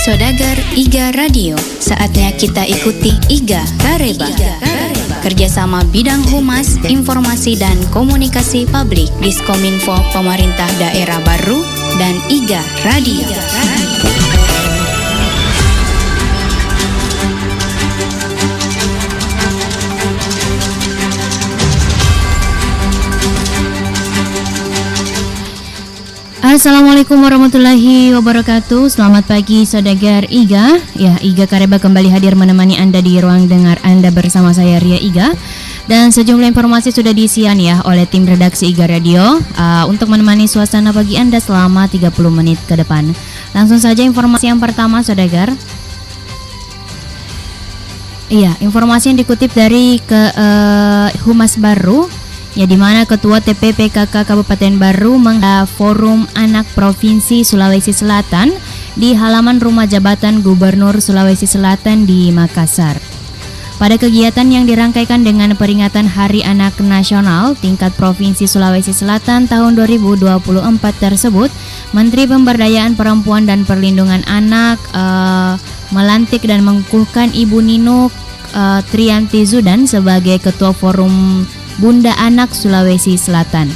Sodagar IGA Radio, saatnya kita ikuti IGA Kareba. Kerjasama bidang humas, informasi dan komunikasi publik, Diskominfo Pemerintah Daerah Baru, dan IGA Radio. Assalamualaikum warahmatullahi wabarakatuh. Selamat pagi Sodagar IGA. Ya, IGA Kareba kembali hadir menemani Anda di ruang dengar Anda bersama saya Ria IGA. Dan sejumlah informasi sudah diisian ya oleh tim redaksi IGA Radio untuk menemani suasana pagi Anda selama 30 menit ke depan. Langsung saja informasi yang pertama Sodagar. Iya, informasi yang dikutip dari Humas Baru, ya, di mana Ketua TPPKK Kabupaten Baru menggelar Forum Anak Provinsi Sulawesi Selatan di halaman rumah jabatan Gubernur Sulawesi Selatan di Makassar. Pada kegiatan yang dirangkaikan dengan peringatan Hari Anak Nasional tingkat Provinsi Sulawesi Selatan tahun 2024 tersebut, Menteri Pemberdayaan Perempuan dan Perlindungan Anak melantik dan mengukuhkan Ibu Ninuk Trianti Zudan sebagai Ketua Forum Bunda Anak Sulawesi Selatan.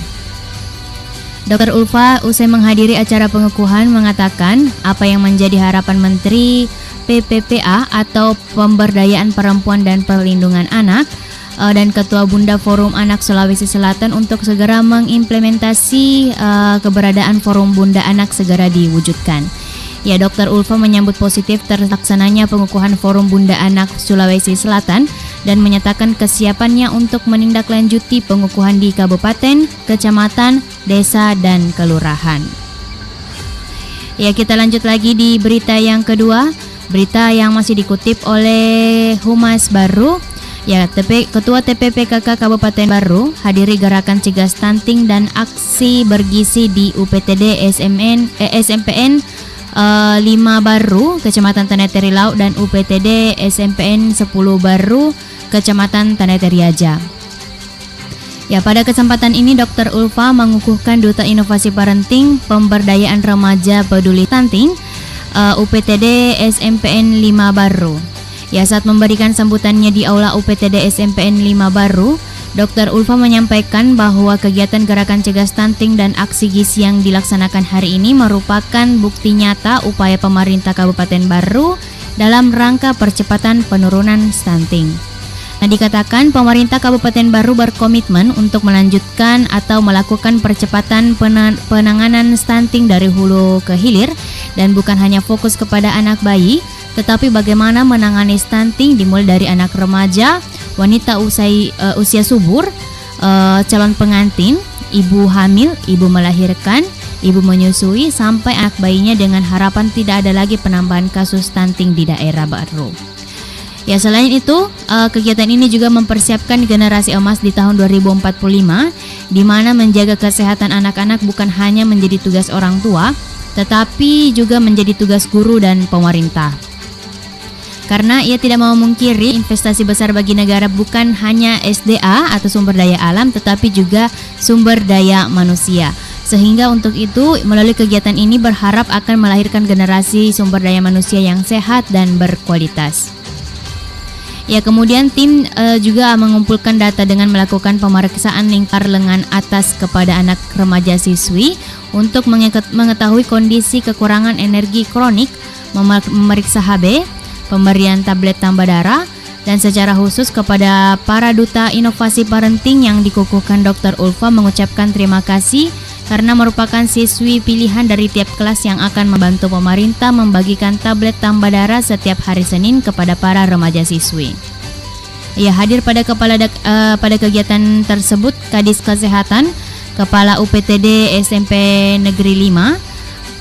Dr. Ulfa usai menghadiri acara pengukuhan mengatakan apa yang menjadi harapan Menteri PPPA atau Pemberdayaan Perempuan dan Perlindungan Anak dan Ketua Bunda Forum Anak Sulawesi Selatan untuk segera mengimplementasi keberadaan Forum Bunda Anak segera diwujudkan. Ya, Dr. Ulfa menyambut positif terlaksananya pengukuhan Forum Bunda Anak Sulawesi Selatan dan menyatakan kesiapannya untuk menindaklanjuti pengukuhan di kabupaten, kecamatan, desa, dan kelurahan. Ya, kita lanjut lagi di berita yang kedua, berita yang masih dikutip oleh Humas Baru. Ya, Ketua TPPKK Kabupaten Baru hadiri gerakan cegah stunting dan aksi bergizi di UPTD SMPN 5 Baru, Kecamatan Taneteri Laut, dan UPTD SMPN 10 Baru, Kecamatan Taneteri Aja. Ya, pada kesempatan ini Dr. Ulfa mengukuhkan Duta Inovasi Parenting Pemberdayaan Remaja Peduli Stunting UPTD SMPN 5 Baru. Ya, saat memberikan sambutannya di Aula UPTD SMPN 5 Baru, Dr. Ulfa menyampaikan bahwa kegiatan gerakan cegah stunting dan aksi gizi yang dilaksanakan hari ini merupakan bukti nyata upaya pemerintah Kabupaten Baru dalam rangka percepatan penurunan stunting. Nah, dikatakan pemerintah Kabupaten Baru berkomitmen untuk melanjutkan atau melakukan percepatan penanganan stunting dari hulu ke hilir dan bukan hanya fokus kepada anak bayi, tetapi bagaimana menangani stunting dimulai dari anak remaja, wanita usia subur, calon pengantin, ibu hamil, ibu melahirkan, ibu menyusui, sampai anak bayinya dengan harapan tidak ada lagi penambahan kasus stunting di daerah Baru. Ya, selain itu, kegiatan ini juga mempersiapkan generasi emas di tahun 2045, di mana menjaga kesehatan anak-anak bukan hanya menjadi tugas orang tua, tetapi juga menjadi tugas guru dan pemerintah. Karena ia tidak mau memungkiri investasi besar bagi negara bukan hanya SDA atau sumber daya alam, tetapi juga sumber daya manusia. Sehingga untuk itu melalui kegiatan ini berharap akan melahirkan generasi sumber daya manusia yang sehat dan berkualitas. Ya, kemudian tim juga mengumpulkan data dengan melakukan pemeriksaan lingkar lengan atas kepada anak remaja siswi untuk mengetahui kondisi kekurangan energi kronik, memeriksa HB, pemberian tablet tambah darah, dan secara khusus kepada para duta inovasi parenting yang dikukuhkan Dr. Ulfa mengucapkan terima kasih karena merupakan siswi pilihan dari tiap kelas yang akan membantu pemerintah membagikan tablet tambah darah setiap hari Senin kepada para remaja siswi. Ya, hadir pada kegiatan tersebut Kadis Kesehatan, Kepala UPTD SMP Negeri 5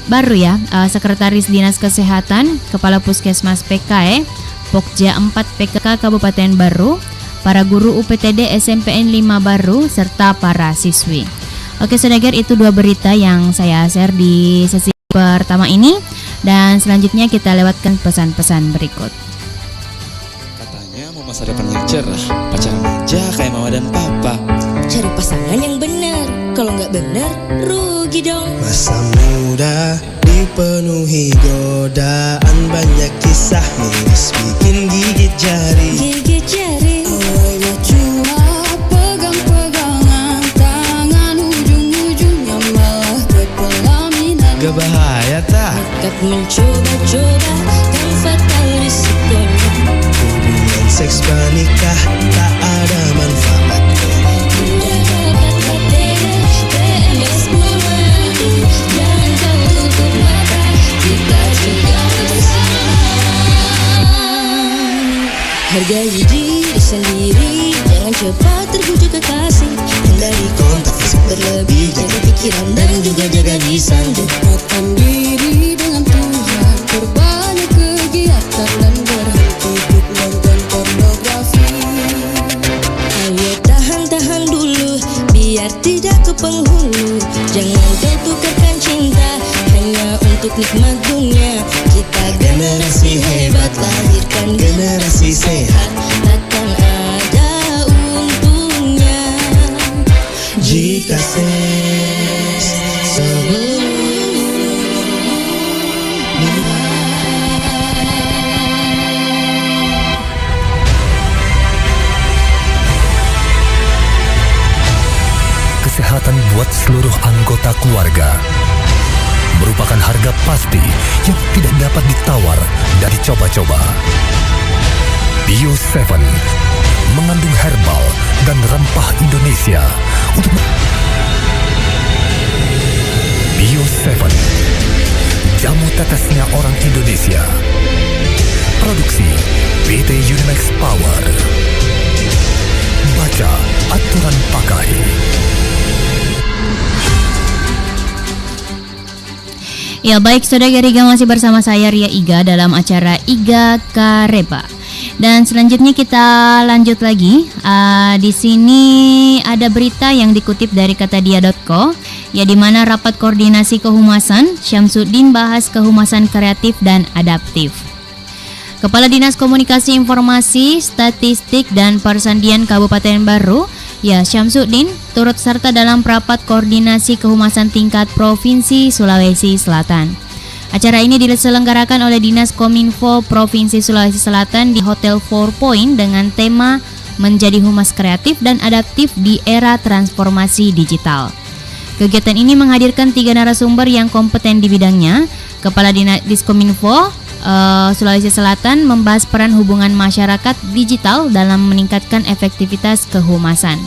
Baru ya, Sekretaris Dinas Kesehatan, Kepala Puskesmas PKE, Pokja 4 PKK Kabupaten Baru, para guru UPTD SMPN 5 Baru, serta para siswi. Oke Sodagar, itu dua berita yang saya share di sesi pertama ini, dan selanjutnya kita lewatkan pesan-pesan berikut. Katanya mau masa depan yang cerah, pacaran aja kayak mama dan papa. Cari pasangan yang benar, kalau nggak benar rugi dong. Masa muda di Dipenuhi godaan, banyak kisah miris bikin gigit jari. Awalnya cuma pegang-pegangan tangan, ujung-ujungnya malah ke pelaminan. Gak bahaya tak? Dekat mencoba-coba dan fatal risikonya. Hubungan seks pernikah tak ada manfaatnya. Udah dapat HTD, PMS memandu. Jangan kau tutup mata, kita juga bersama. Hargai diri sendiri, jangan cepat terbujuk kekasih. Hindari kontak fisik berlebih, jaga pikiran dan juga jaga lisan. Dekatkan diri dengan Tuhan, perbanyak kegiatan dan berhenti untuk nonton pornografi. Ayo tahan-tahan dulu, biar tidak ke penghulu. Jangan kau tukarkan cinta hanya untuk nikmat dunia. Kita generasi hebat, lahirkan generasi sehat. Takkan ada untungnya Jika seks sebelum Kesehatan buat seluruh anggota keluarga merupakan harga pasti yang tidak dapat ditawar dan dicoba-coba. Bio 7 mengandung herbal dan rempah Indonesia untuk Bio 7, jamu tetesnya orang Indonesia. Produksi PT Unimax Power. Baca aturan pakai. Ya baik, Saudara Iga masih bersama saya Ria Iga dalam acara Iga Kareba. Dan selanjutnya kita lanjut lagi. Di sini ada berita yang dikutip dari katadia.co, ya di mana rapat koordinasi kehumasan Syamsuddin bahas kehumasan kreatif dan adaptif. Kepala Dinas Komunikasi Informasi, Statistik dan Persandian Kabupaten Baru, ya Syamsuddin turut serta dalam rapat koordinasi kehumasan tingkat Provinsi Sulawesi Selatan. Acara ini diselenggarakan oleh Dinas Kominfo Provinsi Sulawesi Selatan di Hotel 4 Point dengan tema Menjadi Humas Kreatif dan Adaptif di Era Transformasi Digital. Kegiatan ini menghadirkan 3 narasumber yang kompeten di bidangnya. Kepala Diskominfo Sulawesi Selatan membahas peran hubungan masyarakat digital dalam meningkatkan efektivitas kehumasan.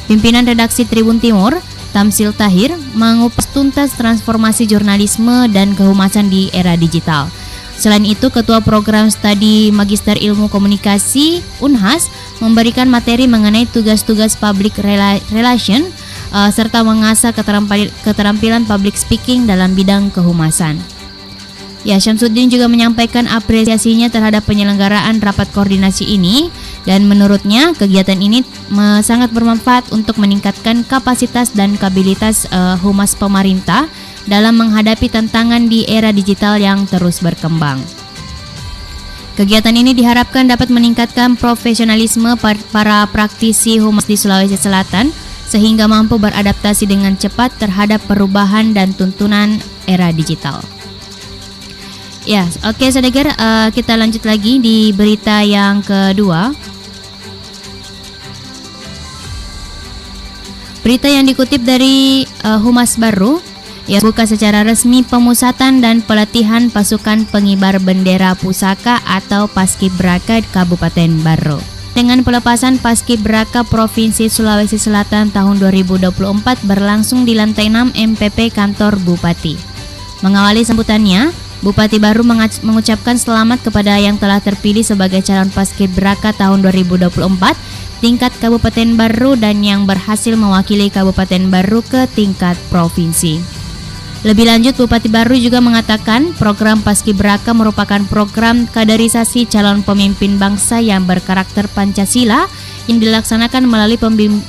Pimpinan redaksi Tribun Timur, Tamsil Tahir, mengupas tuntas transformasi jurnalisme dan kehumasan di era digital. Selain itu, Ketua Program Studi Magister Ilmu Komunikasi Unhas memberikan materi mengenai tugas-tugas public relation serta mengasah keterampilan public speaking dalam bidang kehumasan. Ya, Syamsuddin juga menyampaikan apresiasinya terhadap penyelenggaraan rapat koordinasi ini dan menurutnya kegiatan ini sangat bermanfaat untuk meningkatkan kapasitas dan kapabilitas humas pemerintah dalam menghadapi tantangan di era digital yang terus berkembang. Kegiatan ini diharapkan dapat meningkatkan profesionalisme para praktisi humas di Sulawesi Selatan sehingga mampu beradaptasi dengan cepat terhadap perubahan dan tuntunan era digital. Ya, oke Saudara, kita lanjut lagi di berita yang kedua. Berita yang dikutip dari Humas Baru, ya, buka secara resmi pemusatan dan pelatihan pasukan pengibar bendera pusaka atau Paskibraka Kabupaten Baru. Dengan pelepasan Paskibraka Provinsi Sulawesi Selatan tahun 2024 berlangsung di lantai 6 MPP kantor Bupati. Mengawali sambutannya, Bupati Baru mengucapkan selamat kepada yang telah terpilih sebagai calon Paskibraka tahun 2024 tingkat Kabupaten Baru dan yang berhasil mewakili Kabupaten Baru ke tingkat provinsi. Lebih lanjut, Bupati Baru juga mengatakan program Paskibraka merupakan program kaderisasi calon pemimpin bangsa yang berkarakter Pancasila yang dilaksanakan melalui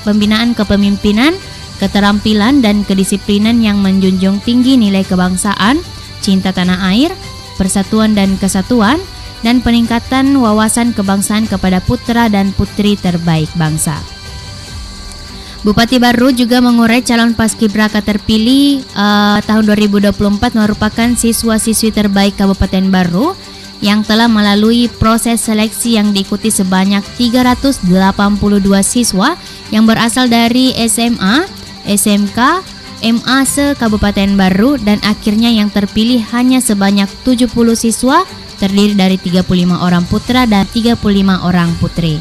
pembinaan kepemimpinan, keterampilan dan kedisiplinan yang menjunjung tinggi nilai kebangsaan, cinta tanah air, persatuan dan kesatuan, dan peningkatan wawasan kebangsaan kepada putra dan putri terbaik bangsa. Bupati Baru juga mengurai calon paskibraka terpilih tahun 2024 merupakan siswa-siswi terbaik Kabupaten Baru yang telah melalui proses seleksi yang diikuti sebanyak 382 siswa yang berasal dari SMA, SMK, MA se-Kabupaten Baru, dan akhirnya yang terpilih hanya sebanyak 70 siswa terdiri dari 35 orang putra dan 35 orang putri.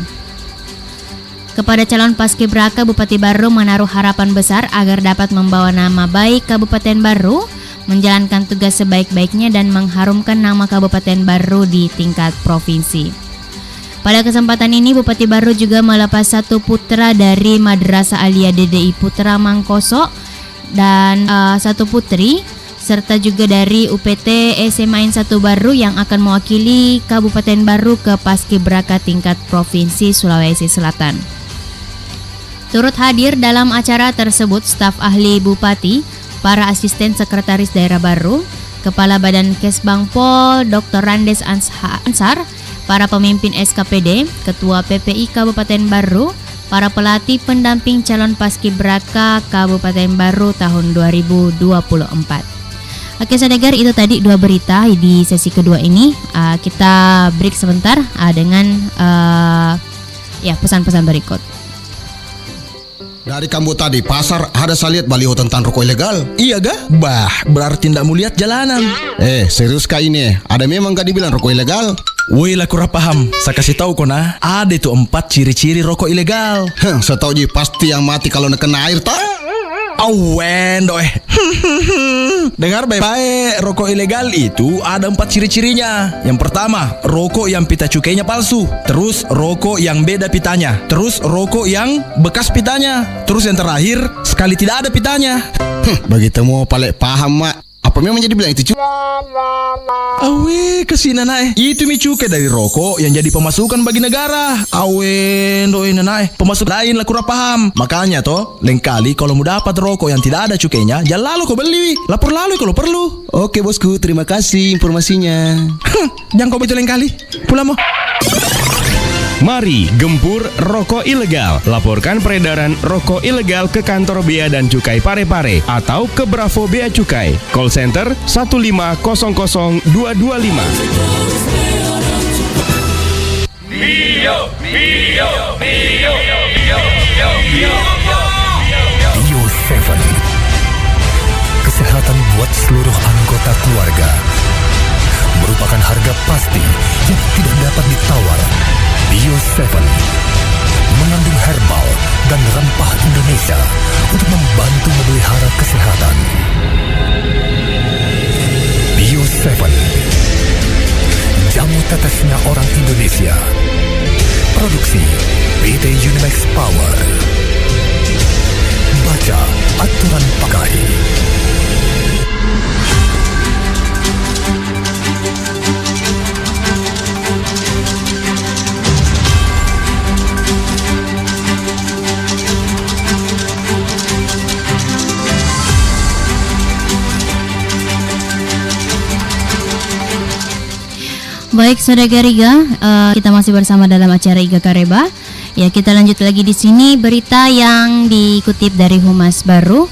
Kepada calon paskibraka, Bupati Baru menaruh harapan besar agar dapat membawa nama baik Kabupaten Baru, menjalankan tugas sebaik-baiknya dan mengharumkan nama Kabupaten Baru di tingkat provinsi. Pada kesempatan ini, Bupati Baru juga melepas satu putra dari Madrasah Aliyah DDI Putra Mangkoso dan satu putri, serta juga dari UPT SMA 1 Baru yang akan mewakili Kabupaten Baru ke paskibraka tingkat provinsi Sulawesi Selatan. Turut hadir dalam acara tersebut staf ahli Bupati, para asisten sekretaris daerah Baru, Kepala Badan Kesbangpol Dr. Randes Ansar, para pemimpin SKPD, Ketua PPI Kabupaten Baru, para pelatih pendamping calon paskibraka Kabupaten Baru tahun 2024. Oke Saudagar, itu tadi dua berita di sesi kedua ini. Kita break sebentar dengan pesan-pesan berikut. Dari kamu tadi pasar ada saya lihat baliho tentang rokok ilegal. Iya ga? Bah, berarti tidak mau lihat jalanan. Serius kah ini? Ada memang gak dibilang rokok ilegal? Woi lah kurang paham. Saya kasih tahu kau nah. Ada itu 4 ciri-ciri rokok ilegal. Saya tahu je pasti yang mati kalau kena air tak? Awen doeh. Dengar baik-baik, rokok ilegal itu ada 4 ciri-cirinya. Yang pertama, rokok yang pita cukainya palsu. Terus rokok yang beda pitanya. Terus rokok yang bekas pitanya. Terus yang terakhir, sekali tidak ada pitanya. Begitu mau palek paham mak. Apa memang jadi bilang itu Awe kesini naik. Itu mi cukai dari rokok yang jadi pemasukan bagi negara. Awe doi naik. Pemasuk lain lah kurang paham. Makanya toh, lain kali kalau mau dapat rokok yang tidak ada cukainya, jangan lalu kau beli. Lapor lalu kalau perlu. Oke bosku, terima kasih informasinya. Jangan kau betul lain kali. Pulang mau. Mari gempur rokok ilegal. Laporkan peredaran rokok ilegal ke kantor Bea dan Cukai Parepare atau ke Bravo Bea Cukai. Call center 1500225. Bio 7. Kesehatan buat seluruh anggota keluarga merupakan harga pasti yang tidak dapat ditawar. Bio 7 mengandung herbal dan rempah Indonesia untuk membantu memelihara kesehatan. Bio 7, jamu tetesnya orang Indonesia. Produksi PT Unimax Power. Baca aturan pakai. Baik Saudagar Iga, kita masih bersama dalam acara Iga Kareba. Ya, kita lanjut lagi di sini berita yang dikutip dari Humas Baru.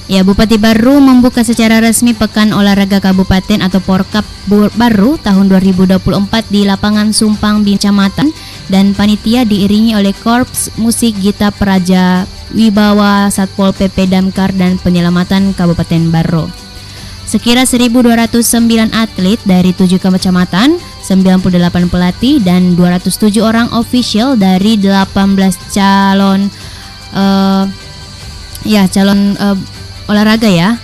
Ya, Bupati Baru membuka secara resmi Pekan Olahraga Kabupaten atau Porkap Baru tahun 2024 di lapangan Sumpang Kecamatan, dan panitia diiringi oleh Korps Musik Gita Praja Wibawa Satpol PP Damkar dan Penyelamatan Kabupaten Baru. Sekira 1.209 atlet dari 7 kecamatan, 98 pelatih, dan 207 orang official dari 18 calon olahraga ya,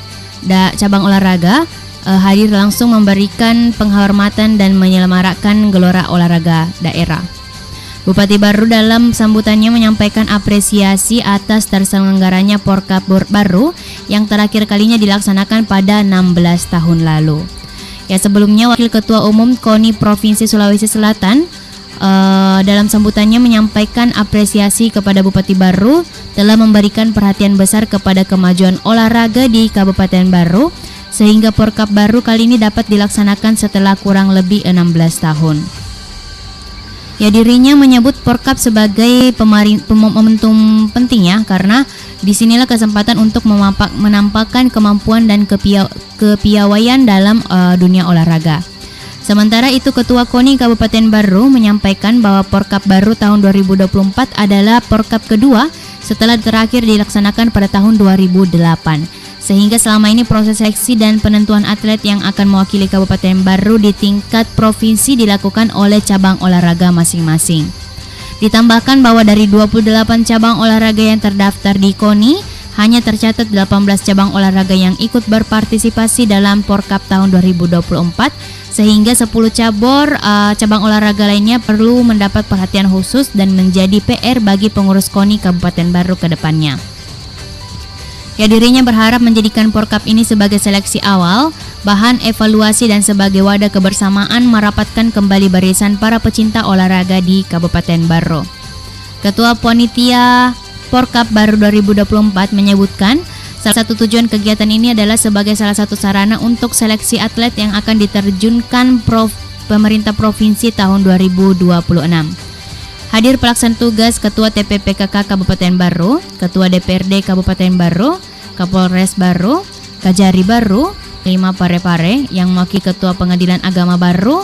cabang olahraga hadir langsung memberikan penghormatan dan menyemarakan gelora olahraga daerah. Bupati Baru dalam sambutannya menyampaikan apresiasi atas terselenggaranya Porkap Baru yang terakhir kalinya dilaksanakan pada 16 tahun lalu. Ya, sebelumnya Wakil Ketua Umum KONI Provinsi Sulawesi Selatan dalam sambutannya menyampaikan apresiasi kepada Bupati Baru telah memberikan perhatian besar kepada kemajuan olahraga di Kabupaten Baru sehingga Porkap Baru kali ini dapat dilaksanakan setelah kurang lebih 16 tahun. Ya, dirinya menyebut Porkap sebagai momentum penting ya, karena disinilah kesempatan untuk menampakkan kemampuan dan kepiawaian dalam dunia olahraga. Sementara itu, Ketua KONI Kabupaten Baru menyampaikan bahwa Porkap Baru tahun 2024 adalah Porkap kedua setelah terakhir dilaksanakan pada tahun 2008. Sehingga selama ini proses seleksi dan penentuan atlet yang akan mewakili Kabupaten Baru di tingkat provinsi dilakukan oleh cabang olahraga masing-masing. Ditambahkan bahwa dari 28 cabang olahraga yang terdaftar di KONI, hanya tercatat 18 cabang olahraga yang ikut berpartisipasi dalam Porkap tahun 2024, sehingga 10 cabang olahraga lainnya perlu mendapat perhatian khusus dan menjadi PR bagi pengurus KONI Kabupaten Baru ke depannya. Ya, dirinya berharap menjadikan Porkap ini sebagai seleksi awal, bahan evaluasi dan sebagai wadah kebersamaan merapatkan kembali barisan para pecinta olahraga di Kabupaten Baru. Ketua Panitia Porkap Baru 2024 menyebutkan, salah satu tujuan kegiatan ini adalah sebagai salah satu sarana untuk seleksi atlet yang akan diterjunkan pemerintah provinsi tahun 2026. Hadir pelaksana tugas Ketua TPPKK Kabupaten Baru, Ketua DPRD Kabupaten Baru, Kapolres Baru, Kajari Baru, 5 Parepare yang mewakili Ketua Pengadilan Agama Baru,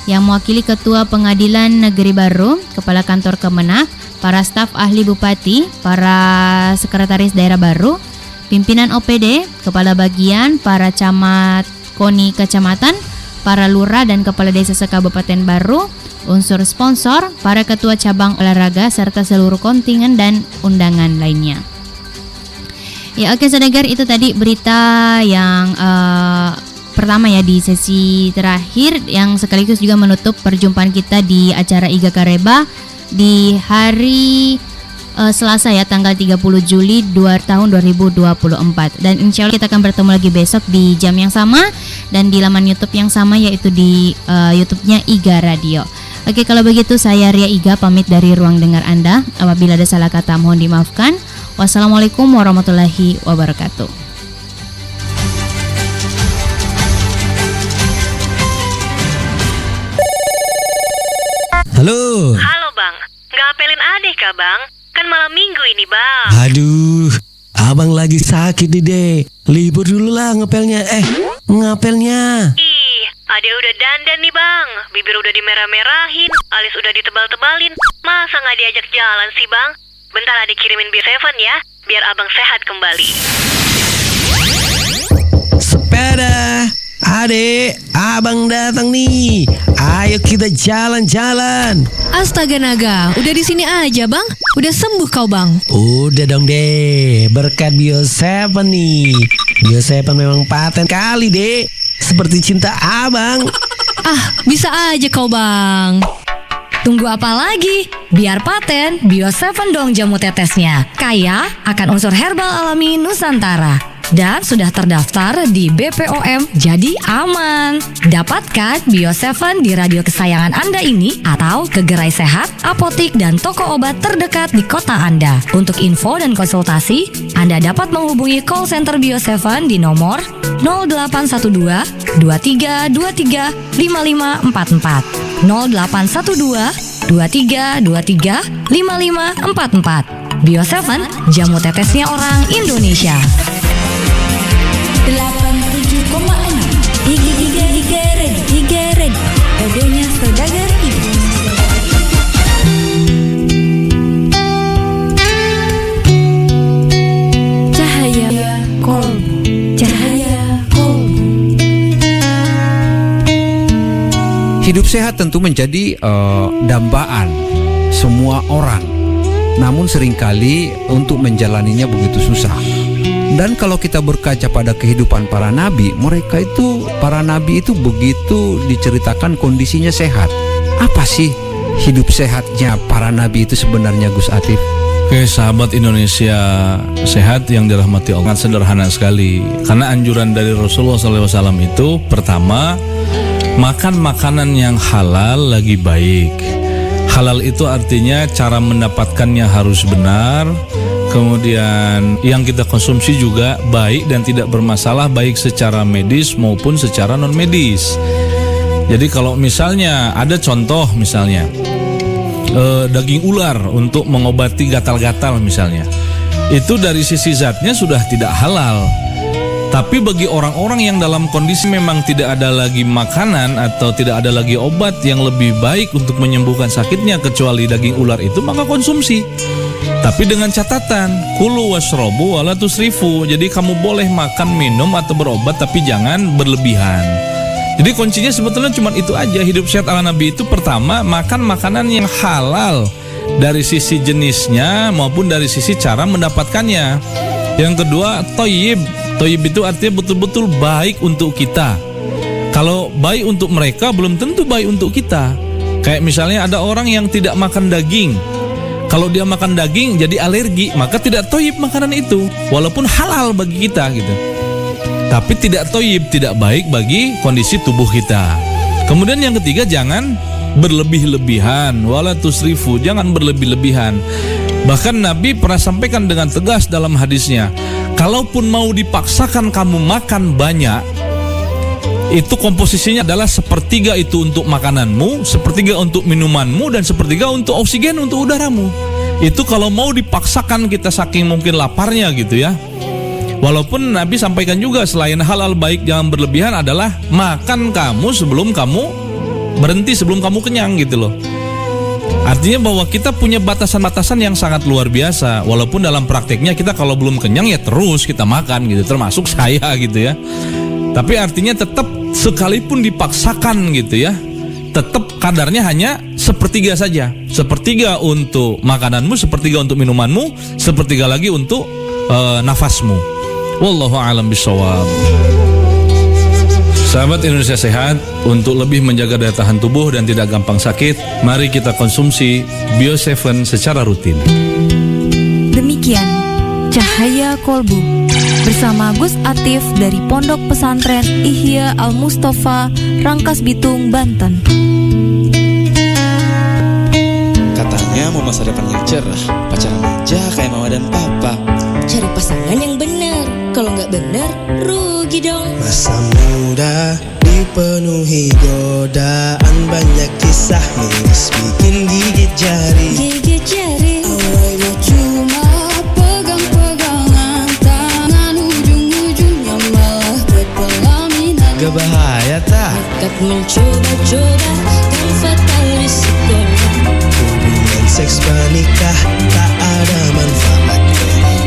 yang mewakili Ketua Pengadilan Negeri Baru, Kepala Kantor Kemenak, para staf ahli Bupati, para sekretaris daerah Baru, pimpinan OPD, kepala bagian, para camat KONI kecamatan, para lurah dan kepala desa se-Kabupaten Baru, unsur sponsor, para ketua cabang olahraga, serta seluruh kontingen dan undangan lainnya. Ya, oke Sodegar, itu tadi berita yang pertama ya di sesi terakhir yang sekaligus juga menutup perjumpaan kita di acara Iga Kareba di hari Selasa ya, tanggal 30 Juli tahun 2024. Dan insya Allah kita akan bertemu lagi besok di jam yang sama dan di laman YouTube yang sama, yaitu di YouTube-nya Iga Radio. Oke, kalau begitu saya Ria Iga pamit dari ruang dengar Anda. Apabila ada salah kata mohon dimaafkan. Wassalamualaikum warahmatullahi wabarakatuh. Halo. Halo Bang, nggak apelin adek kah Bang? Kan malam minggu ini Bang. Aduh, abang lagi sakit nih deh. Libur dulu lah ngapelnya. Ngapelnya. Ih, adek udah dandan nih Bang. Bibir udah dimerah-merahin, alis udah ditebal-tebalin. Masa nggak diajak jalan sih Bang? Bentar adek kirimin Beer Seven ya, biar abang sehat kembali. Sepeda. Adek, abang datang nih. Ayo kita jalan-jalan. Astaga naga, udah di sini aja bang. Udah sembuh kau bang? Udah dong deh, berkat Bio7 nih. Bio7 memang paten kali deh, seperti cinta abang. Ah, bisa aja kau bang. Tunggu apa lagi? Biar paten, Bio7 dong jamu tetesnya. Kaya akan unsur herbal alami Nusantara. Dan sudah terdaftar di BPOM, jadi aman. Dapatkan Bio7 di radio kesayangan Anda ini atau ke gerai sehat, apotik, dan toko obat terdekat di kota Anda. Untuk info dan konsultasi, Anda dapat menghubungi call center Bio7 di nomor 0812 2323 5544 0812 2323 5544. Bio7, jamu tetesnya orang Indonesia. 87,6 Iga Red radionya Saudagar Ibu. Cahaya Kolbu. Hidup sehat tentu menjadi dambaan semua orang. Namun seringkali untuk menjalaninya begitu susah. Dan kalau kita berkaca pada kehidupan para nabi, para nabi itu begitu diceritakan kondisinya sehat. Apa sih hidup sehatnya para nabi itu sebenarnya, Gus Atif? Oke, sahabat Indonesia sehat yang dirahmati Allah, sangat sederhana sekali. Karena anjuran dari Rasulullah SAW itu, pertama, makan makanan yang halal lagi baik. Halal itu artinya cara mendapatkannya harus benar. Kemudian yang kita konsumsi juga baik dan tidak bermasalah, baik secara medis maupun secara non medis. Jadi kalau misalnya ada contoh, misalnya daging ular untuk mengobati gatal-gatal misalnya. Itu dari sisi zatnya sudah tidak halal. Tapi bagi orang-orang yang dalam kondisi memang tidak ada lagi makanan atau tidak ada lagi obat yang lebih baik untuk menyembuhkan sakitnya kecuali daging ular itu, maka konsumsi. Tapi dengan catatan, kulu washrobu wala tusrifu. Jadi kamu boleh makan, minum atau berobat tapi jangan berlebihan. Jadi kuncinya sebetulnya cuma itu aja. Hidup sehat ala Nabi itu pertama, makan makanan yang halal dari sisi jenisnya maupun dari sisi cara mendapatkannya. Yang kedua, toyib. Toyib itu artinya betul-betul baik untuk kita. Kalau baik untuk mereka belum tentu baik untuk kita. Kayak misalnya ada orang yang tidak makan daging. Kalau dia makan daging jadi alergi, maka tidak toyib makanan itu, walaupun halal bagi kita gitu. Tapi tidak toyib, tidak baik bagi kondisi tubuh kita. Kemudian yang ketiga, jangan berlebih-lebihan, wala tusrifu, jangan berlebih-lebihan. Bahkan Nabi pernah sampaikan dengan tegas dalam hadisnya, kalaupun mau dipaksakan kamu makan banyak, itu komposisinya adalah sepertiga itu untuk makananmu, sepertiga untuk minumanmu, dan sepertiga untuk oksigen untuk udaramu. Itu kalau mau dipaksakan kita saking mungkin laparnya gitu ya. Walaupun Nabi sampaikan juga selain halal baik jangan berlebihan adalah makan kamu sebelum kamu berhenti, sebelum kamu kenyang gitu loh. Artinya bahwa kita punya batasan-batasan yang sangat luar biasa. Walaupun dalam prakteknya kita kalau belum kenyang ya terus kita makan gitu, termasuk saya gitu ya. Tapi artinya tetap sekalipun dipaksakan gitu ya, tetap kadarnya hanya sepertiga saja. Sepertiga untuk makananmu, sepertiga untuk minumanmu, sepertiga lagi untuk nafasmu. Wallahu a'lam bishawab. Sahabat Indonesia Sehat, untuk lebih menjaga daya tahan tubuh dan tidak gampang sakit, mari kita konsumsi Bio7 secara rutin. Demikian Cahaya Kolbu bersama Gus Atif dari Pondok Pesantren Ihya Al Mustafa, Rangkas Bitung, Banten. Katanya mau masa depan yang cerah, pacaran aja kayak mama dan papa. Cari pasangan yang benar, kalau nggak benar rugi dong. Masa muda dipenuhi godaan, banyak kisah miris bikin gigit jari. Gigit jari. Awalnya cuma pegang-pegangan tangan, ujung-ujungnya malah berpelaminan. Gak bahaya tak? Nekat mencoba-coba kan fatalis psikonya. Hubungan seks pernikah tak ada manfaatnya.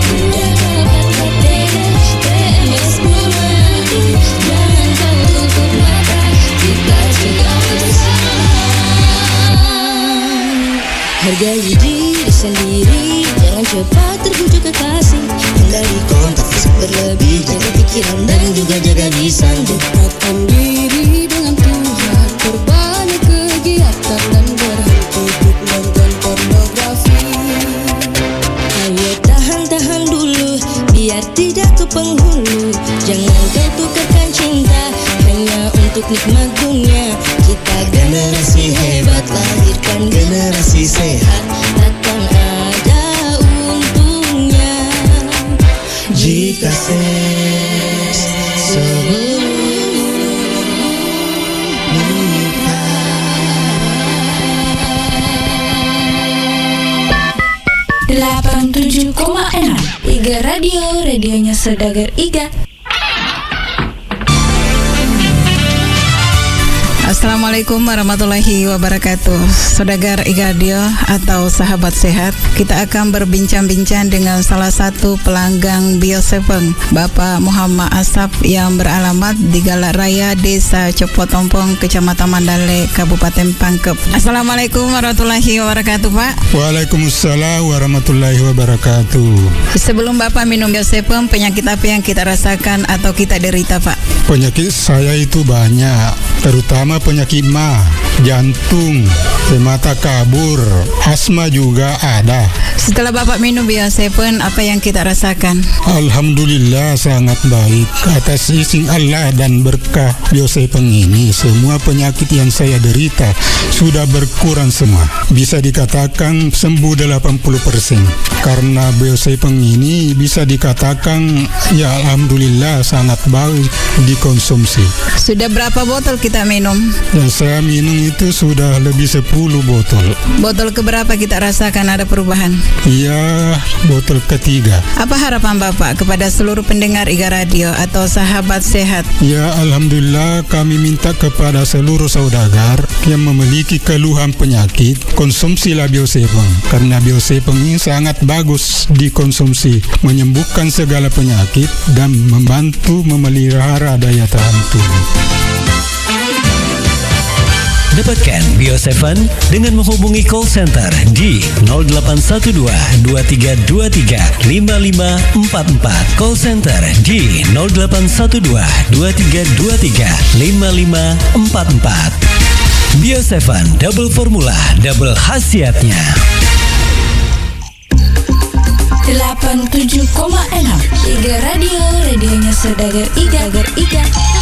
Udah dapat HTD, PMS melati, jangan kau tutup mata, kita cegah bersama. Hargai diri sendiri, jangan cepat terbujuk kekasih. Hindari kontak fisik berlebih, jaga pikiran dan juga jaga lisan. Dekatkan diri dengan Tuhan, perbanyak kegiatan dan berhenti untuk nonton pornografi. Ayo tahan-tahan dulu, biar tidak ke penghulu. Jangan kau tukarkan cinta hanya untuk nikmat dunia. Kita generasi hebat, lahirkan generasi sehat, takkan ada untungnya jika seks sebelum menikah. 87,6 Iga Radio, radionya Saudagar Iga. Assalamualaikum warahmatullahi wabarakatuh. Saudagar Igadio atau sahabat sehat, kita akan berbincang-bincang dengan salah satu pelanggan Bio7, Bapak Muhammad Asap yang beralamat di Galak Raya, Desa Copotompong, Kecamatan Mandale, Kabupaten Pangkep. Assalamualaikum warahmatullahi wabarakatuh, Pak. Waalaikumsalam warahmatullahi wabarakatuh. Sebelum Bapak minum Bio7, penyakit apa yang kita rasakan atau kita derita, Pak? Penyakit saya itu banyak, terutama penyakit mah, jantung, mata kabur, asma juga ada. Setelah Bapak minum Bio7, apa yang kita rasakan? Alhamdulillah sangat baik. Atas izin Allah dan berkah Bio7 ini, semua penyakit yang saya derita sudah berkurang semua. Bisa dikatakan sembuh 80%. Karena Bio7 ini bisa dikatakan ya alhamdulillah sangat baik dikonsumsi. Sudah berapa botol kita minum? Yang saya minum itu sudah lebih 10 botol. Botol keberapa kita rasakan ada perubahan? Ya, botol ketiga. Apa harapan Bapak kepada seluruh pendengar IGA Radio atau sahabat sehat? Ya, alhamdulillah kami minta kepada seluruh saudagar yang memiliki keluhan penyakit, konsumsilah Biosepeng. Karena Biosepeng ini sangat bagus dikonsumsi, menyembuhkan segala penyakit dan membantu memelihara daya tahan tubuh. Dapatkan Bio7 dengan menghubungi call center di 0812 2323 5544. Call center di 0812 2323 5544. Bio7 double formula, double khasiatnya. 87,6 IGA Radio, radionya Saudagar IGA.